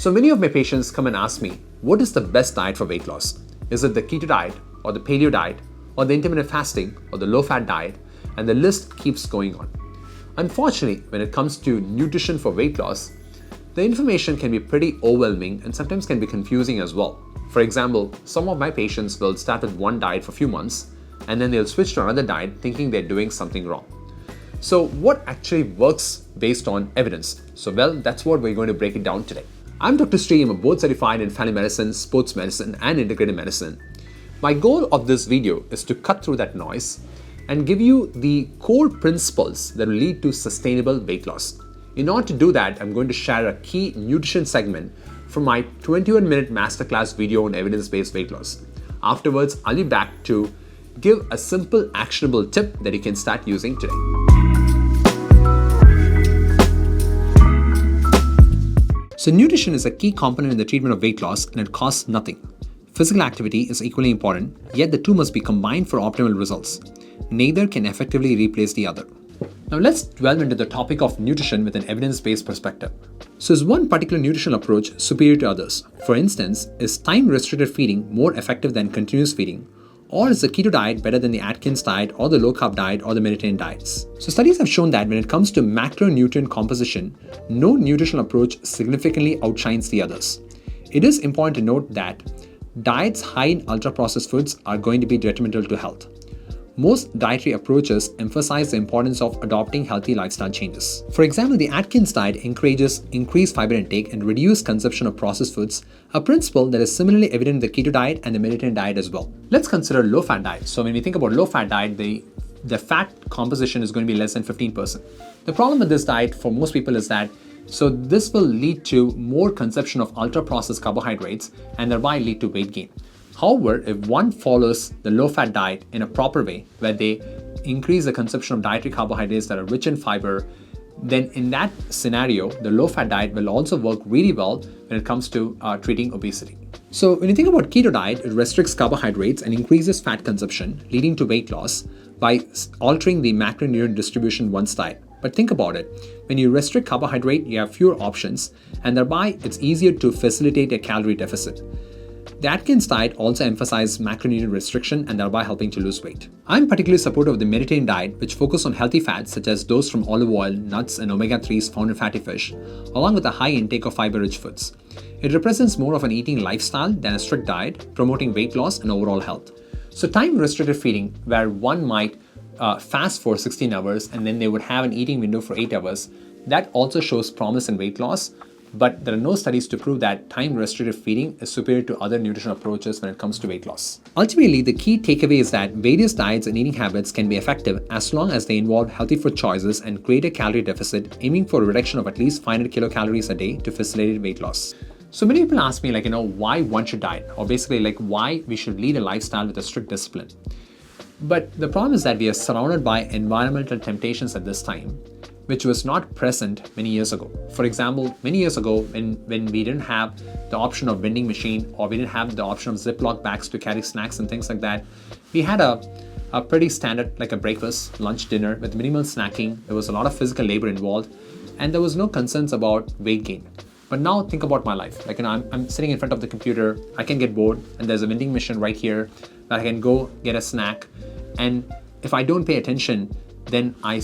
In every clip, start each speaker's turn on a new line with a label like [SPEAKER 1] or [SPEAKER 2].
[SPEAKER 1] So many of my patients come and ask me, what is the best diet for weight loss? Is it the keto diet or the paleo diet or the intermittent fasting or the low-fat diet? And the list keeps going on. Unfortunately, when it comes to nutrition for weight loss, the information can be pretty overwhelming and sometimes can be confusing as well. For example, some of my patients will start with one diet for a few months and then they'll switch to another diet thinking they're doing something wrong. So what actually works based on evidence? So that's what we're going to break it down today. I'm Dr. Sri. I'm a board certified in family medicine, sports medicine, and integrative medicine. My goal of this video is to cut through that noise and give you the core principles that will lead to sustainable weight loss. In order to do that, I'm going to share a key nutrition segment from my 21-minute masterclass video on evidence-based weight loss. Afterwards, I'll be back to give a simple, actionable tip that you can start using today. So nutrition is a key component in the treatment of weight loss and it costs nothing. Physical activity is equally important, yet the two must be combined for optimal results. Neither can effectively replace the other. Now let's delve into the topic of nutrition with an evidence-based perspective. So is one particular nutritional approach superior to others? For instance, is time-restricted feeding more effective than continuous feeding? Or is the keto diet better than the Atkins diet or the low-carb diet or the Mediterranean diets? So studies have shown that when it comes to macronutrient composition, no nutritional approach significantly outshines the others. It is important to note that diets high in ultra-processed foods are going to be detrimental to health. Most dietary approaches emphasize the importance of adopting healthy lifestyle changes. For example, the Atkins diet encourages increased fiber intake and reduced consumption of processed foods, a principle that is similarly evident in the keto diet and the Mediterranean diet as well. Let's consider low-fat diet. So when we think about low-fat diet, the fat composition is going to be less than 15%. The problem with this diet for most people is that this will lead to more consumption of ultra-processed carbohydrates and thereby lead to weight gain. However, if one follows the low-fat diet in a proper way, where they increase the consumption of dietary carbohydrates that are rich in fiber, then in that scenario, the low-fat diet will also work really well when it comes to treating obesity. So when you think about keto diet, it restricts carbohydrates and increases fat consumption, leading to weight loss by altering the macronutrient distribution in one's diet. But think about it. When you restrict carbohydrate, you have fewer options, and thereby it's easier to facilitate a calorie deficit. The Atkins diet also emphasizes macronutrient restriction and thereby helping to lose weight. I'm particularly supportive of the Mediterranean diet, which focuses on healthy fats such as those from olive oil, nuts, and omega-3s found in fatty fish, along with a high intake of fiber-rich foods. It represents more of an eating lifestyle than a strict diet, promoting weight loss and overall health. So time-restricted feeding, where one might fast for 16 hours and then they would have an eating window for 8 hours, that also shows promise in weight loss. But there are no studies to prove that time-restricted feeding is superior to other nutritional approaches when it comes to weight loss. Ultimately, the key takeaway is that various diets and eating habits can be effective as long as they involve healthy food choices and create a calorie deficit, aiming for a reduction of at least 500 kilocalories a day to facilitate weight loss. So many people ask me, why one should diet, or basically why we should lead a lifestyle with a strict discipline. But the problem is that we are surrounded by environmental temptations at this time, which was not present many years ago. For example, many years ago, when we didn't have the option of vending machine, or we didn't have the option of Ziploc bags to carry snacks and things like that, we had a pretty standard, like a breakfast, lunch, dinner with minimal snacking. There was a lot of physical labor involved, and there was no concerns about weight gain. But now think about my life. I'm sitting in front of the computer, I can get bored, and there's a vending machine right here that I can go get a snack, and if I don't pay attention, then I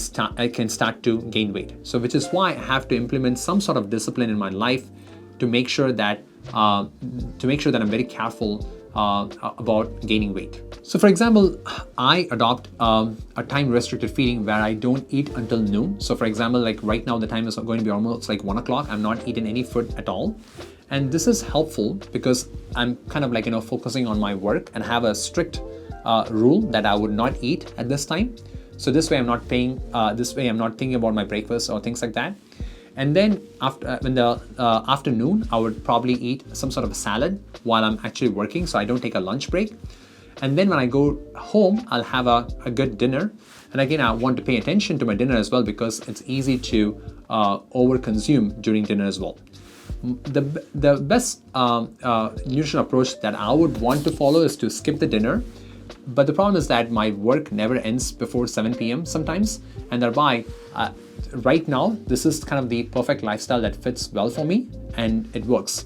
[SPEAKER 1] can start to gain weight. So which is why I have to implement some sort of discipline in my life to make sure that I'm very careful about gaining weight. So for example, I adopt a time-restricted feeding where I don't eat until noon. So for example, right now the time is going to be almost 1 o'clock. I'm not eating any food at all. And this is helpful because I'm kind of focusing on my work and have a strict rule that I would not eat at this time. So this way I'm not thinking about my breakfast or things like that. And then in the afternoon, I would probably eat some sort of a salad while I'm actually working, so I don't take a lunch break. And then when I go home, I'll have a good dinner. And again, I want to pay attention to my dinner as well because it's easy to overconsume during dinner as well. The best nutritional approach that I would want to follow is to skip the dinner. But the problem is that my work never ends before 7 p.m. sometimes, and thereby right now, this is kind of the perfect lifestyle that fits well for me and it works.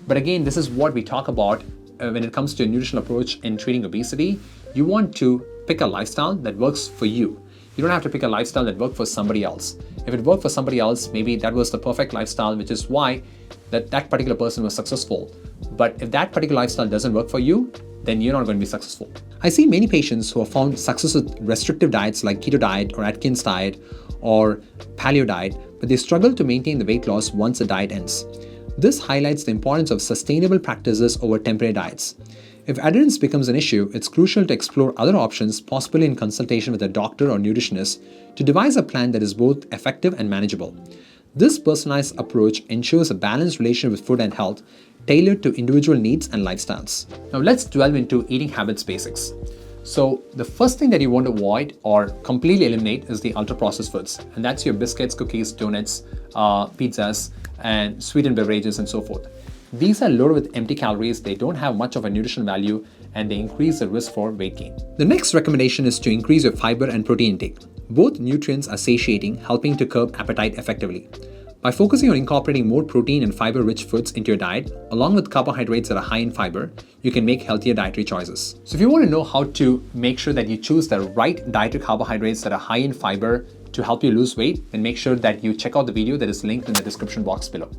[SPEAKER 1] But again, this is what we talk about when it comes to a nutritional approach in treating obesity. You want to pick a lifestyle that works for you. You don't have to pick a lifestyle that worked for somebody else. If it worked for somebody else, maybe that was the perfect lifestyle, which is why that particular person was successful. But if that particular lifestyle doesn't work for you, then you're not going to be successful. I see many patients who have found success with restrictive diets like Keto diet or Atkins diet or Paleo diet, but they struggle to maintain the weight loss once the diet ends. This highlights the importance of sustainable practices over temporary diets. If adherence becomes an issue, it's crucial to explore other options, possibly in consultation with a doctor or nutritionist, to devise a plan that is both effective and manageable. This personalized approach ensures a balanced relationship with food and health, tailored to individual needs and lifestyles. Now let's delve into eating habits basics. So the first thing that you want to avoid or completely eliminate is the ultra-processed foods. And that's your biscuits, cookies, donuts, pizzas, and sweetened beverages and so forth. These are loaded with empty calories, they don't have much of a nutritional value, and they increase the risk for weight gain. The next recommendation is to increase your fiber and protein intake. Both nutrients are satiating, helping to curb appetite effectively. By focusing on incorporating more protein and fiber-rich foods into your diet, along with carbohydrates that are high in fiber, you can make healthier dietary choices. So if you want to know how to make sure that you choose the right dietary carbohydrates that are high in fiber to help you lose weight, then make sure that you check out the video that is linked in the description box below.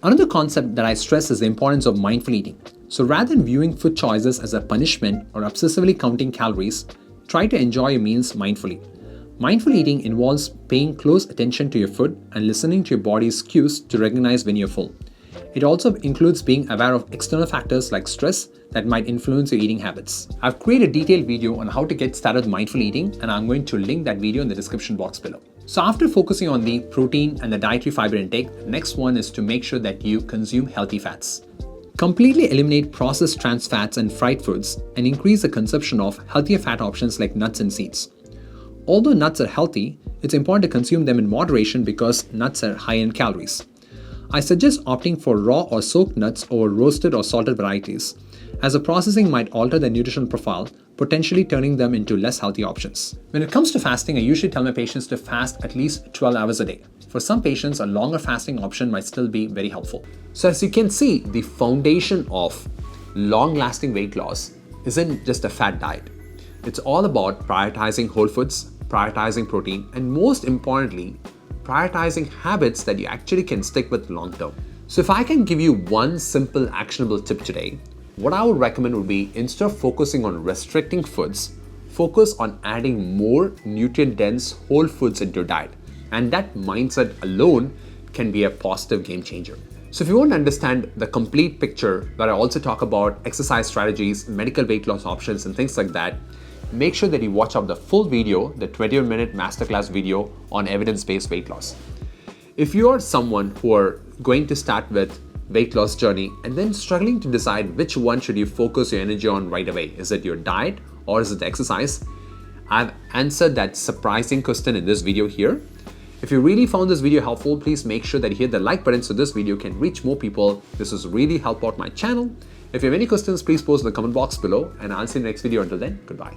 [SPEAKER 1] Another concept that I stress is the importance of mindful eating. So rather than viewing food choices as a punishment or obsessively counting calories, try to enjoy your meals mindfully. Mindful eating involves paying close attention to your food and listening to your body's cues to recognize when you're full. It also includes being aware of external factors like stress that might influence your eating habits. I've created a detailed video on how to get started with mindful eating, and I'm going to link that video in the description box below. So after focusing on the protein and the dietary fiber intake, the next one is to make sure that you consume healthy fats. Completely eliminate processed trans fats and fried foods and increase the consumption of healthier fat options like nuts and seeds. Although nuts are healthy, it's important to consume them in moderation because nuts are high in calories. I suggest opting for raw or soaked nuts over roasted or salted varieties, as the processing might alter their nutritional profile, potentially turning them into less healthy options. When it comes to fasting, I usually tell my patients to fast at least 12 hours a day. For some patients, a longer fasting option might still be very helpful. So as you can see, the foundation of long-lasting weight loss isn't just a fat diet. It's all about prioritizing whole foods, prioritizing protein, and most importantly, prioritizing habits that you actually can stick with long term. So if I can give you one simple actionable tip today, what I would recommend would be, instead of focusing on restricting foods, focus on adding more nutrient-dense whole foods into your diet. And that mindset alone can be a positive game changer. So if you want to understand the complete picture, where I also talk about exercise strategies, medical weight loss options, and things like that, make sure that you watch out the full video, the 20-minute masterclass video on evidence-based weight loss. If you are someone who are going to start with weight loss journey and then struggling to decide which one should you focus your energy on right away, is it your diet or is it the exercise? I've answered that surprising question in this video here. If you really found this video helpful, please make sure that you hit the like button so this video can reach more people. This will really help out my channel. If you have any questions, please post in the comment box below, and I'll see you in the next video. Until then, goodbye.